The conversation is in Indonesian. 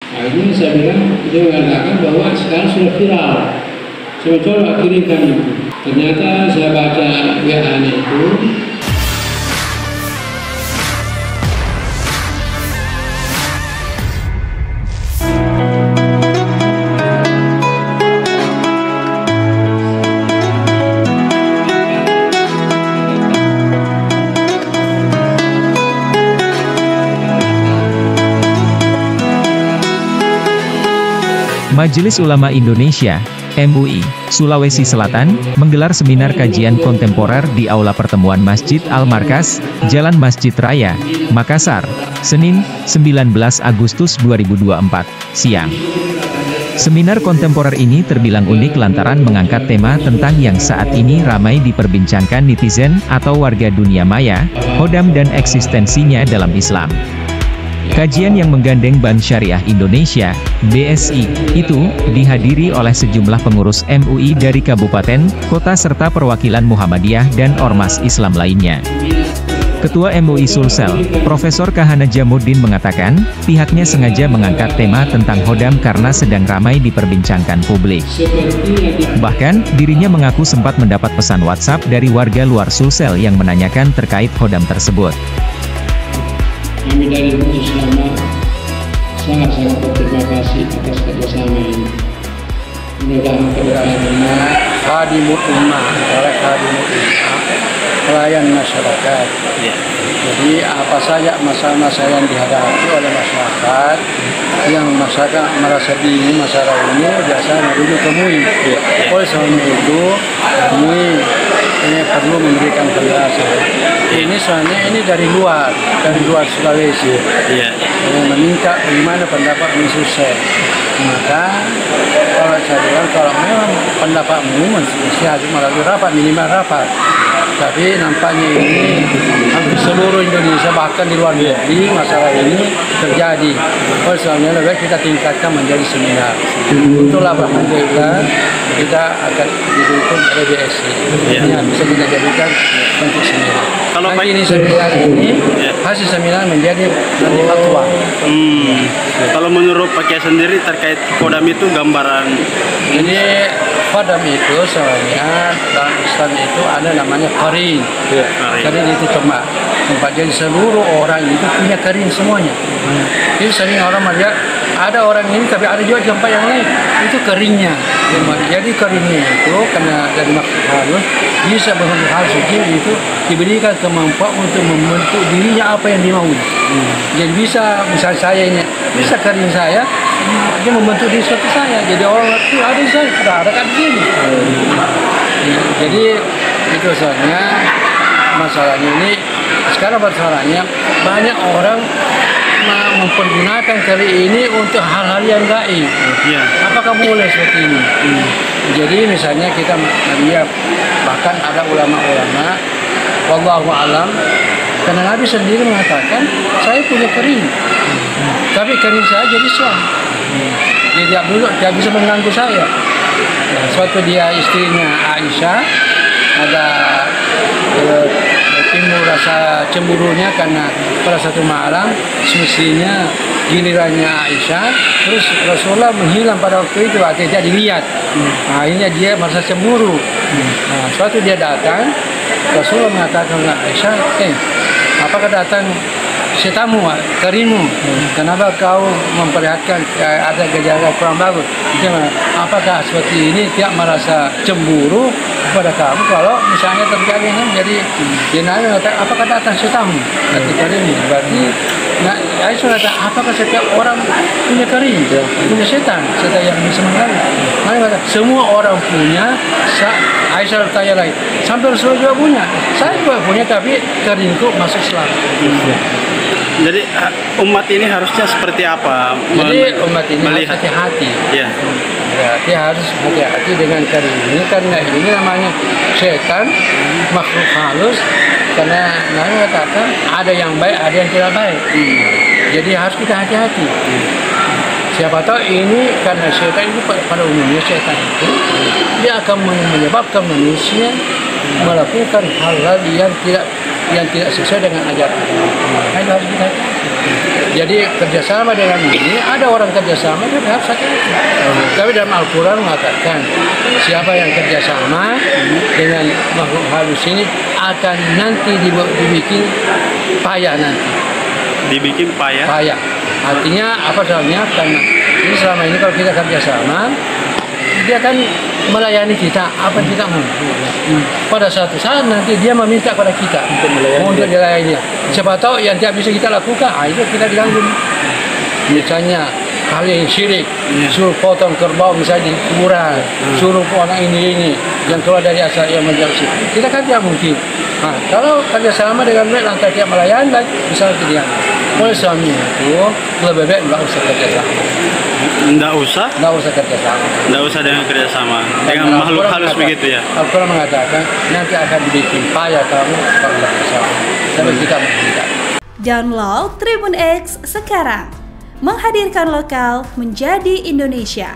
Nah ini saya bilang, dia mengatakan bahwa sekarang sudah viral. Saya coba kirimkan itu. Ternyata saya baca WA-nya itu. Majelis Ulama Indonesia, MUI, Sulawesi Selatan, menggelar seminar kajian kontemporer di Aula Pertemuan Masjid Al-Markas, Jalan Masjid Raya, Makassar, Senin, 19 Agustus 2024, siang. Seminar kontemporer ini terbilang unik lantaran mengangkat tema tentang yang saat ini ramai diperbincangkan netizen atau warga dunia maya, hodam dan eksistensinya dalam Islam. Kajian yang menggandeng Bank Syariah Indonesia, BSI, itu, dihadiri oleh sejumlah pengurus MUI dari kabupaten, kota serta perwakilan Muhammadiyah dan Ormas Islam lainnya. Ketua MUI Sulsel, Profesor Kahana Jamuddin mengatakan, pihaknya sengaja mengangkat tema tentang hodam karena sedang ramai diperbincangkan publik. Bahkan, dirinya mengaku sempat mendapat pesan WhatsApp dari warga luar Sulsel yang menanyakan terkait hodam tersebut. Kami dari Majelis Ulama sangat-sangat berterima kasih atas kerjasama ini. Mudah-mudahan kedepannya khadimul ummah, pelayan masyarakat. Jadi apa saja masalah-masalah yang dihadapi oleh masyarakat, yang masyarakat merasa bingung masalah ini biasa merujuk ke MUI. Oleh sebab itu MUI ini perlu memberikan penjelasan. Ini soalnya ini dari luar Sulawesi. Yang meminta bagaimana pendapat MUI Sulsel. Maka kalau saya bilang kalau memang pendapatmu mesti harus melalui rapat, minimal rapat. Tapi nampaknya ini hampir seluruh Indonesia bahkan di luar negeri masalah ini terjadi. Oleh sebabnya lebih baik kita tingkatkan menjadi seminar. Itulah alhamdulillah kita akan didukung oleh BSI. Yang bisa kita jadikan bentuk seminar. Kalau nanti ini seminar ini hasil seminar menjadi nanti fatwa. Kalau menurut Pak Kiai sendiri terkait kodam itu gambaran ini kodam itu sebenarnya dalam Islam itu ada namanya qarin. Qarin itu tempat jadi seluruh orang itu punya qarin semuanya. Jadi sering orang melihat ada orang ini tapi ada juga tempat yang lain itu qarinnya. Jadi qarinnya itu karena dari makhluk halus bisa berhubung hal suci itu diberikan kemampuan untuk membentuk dirinya apa yang dimaui. Jadi bisa misal saya ini bisa qarin saya dia membentuk diri seperti saya. Jadi orang itu ada saya ada kat sini. Jadi itu soalnya masalahnya ini sekarang masalahnya banyak orang mempergunakan kali ini untuk hal-hal yang gaib. Apakah boleh seperti ini? Jadi misalnya kita melihat bahkan ada ulama-ulama wallahu alam karena Nabi sendiri mengatakan saya punya qarin. Tapi qarin saya jadi Islam. Dia bisa mengganggu saya. Suatu dia istrinya Aisyah ada timbul rasa cemburunya karena pada satu malam semestinya gilirannya Aisyah, terus Rasulullah menghilang pada waktu itu, artinya dia dilihat. Akhirnya dia merasa cemburu. Suatu dia datang, Rasulullah mengatakan kepada Aisyah, apakah datang setamu, qarinmu, kenapa kau memperlihatkan ada gejala kurang bagus? Apakah seperti ini tidak merasa cemburu kepada kamu kalau misalnya terjadi jadi dia nanya apakah datang setamu kata qarinmu? Berarti Aisyah kata apakah setiap orang punya qarin, punya setan yang bisa mengganggu? Kata semua orang punya. Aisyah bertanya lagi sampai Rasulullah juga punya, saya juga punya tapi qarinku masuk Islam. Jadi umat ini harusnya seperti apa? Jadi umat ini harus hati-hati. Dia harus hati-hati dengan qarin ini karena ini namanya setan, makhluk halus. Karena Nabi katakan ada yang baik, ada yang tidak baik. Jadi harus kita hati-hati. Siapa tahu ini karena setan itu pada umumnya setan itu dia akan menyebabkan manusia melakukan hal-hal yang tidak sesuai dengan ajaran. Nah, itu harus kita Jadi kerjasama dengan ini, ada orang kerjasama dia harus hati-hati. Tapi dalam Al-Quran mengatakan siapa yang kerjasama dengan makhluk halus ini akan nanti dibikin payah nanti. Dibikin payah. Payah. Artinya apa soalnya? Karena ini selama ini kalau kita kerjasama, dia kan melayani kita apa kita mampu. Pada suatu saat nanti dia meminta kepada kita untuk dilayani. Siapa tahu yang tidak bisa kita lakukan, itu kita diganggu. Misalnya hal yang syirik, suruh potong kerbau misalnya di kuburan, suruh orang ini yang keluar dari asal yang menjauh. Kita kan tidak mungkin. Nah, kalau kerjasama dengan baik langkah dia melayani, bisa dia. Oleh suami itu lebih baik nggak usah kerjasama. Nggak usah kerjasama. Nggak usah dengan kerjasama dengan makhluk halus begitu ya. Al-Quran mengatakan nanti akan dibikin payah kamu kalau kerjasama. Tapi kita menghindar. Download Tribun X sekarang, menghadirkan lokal menjadi Indonesia.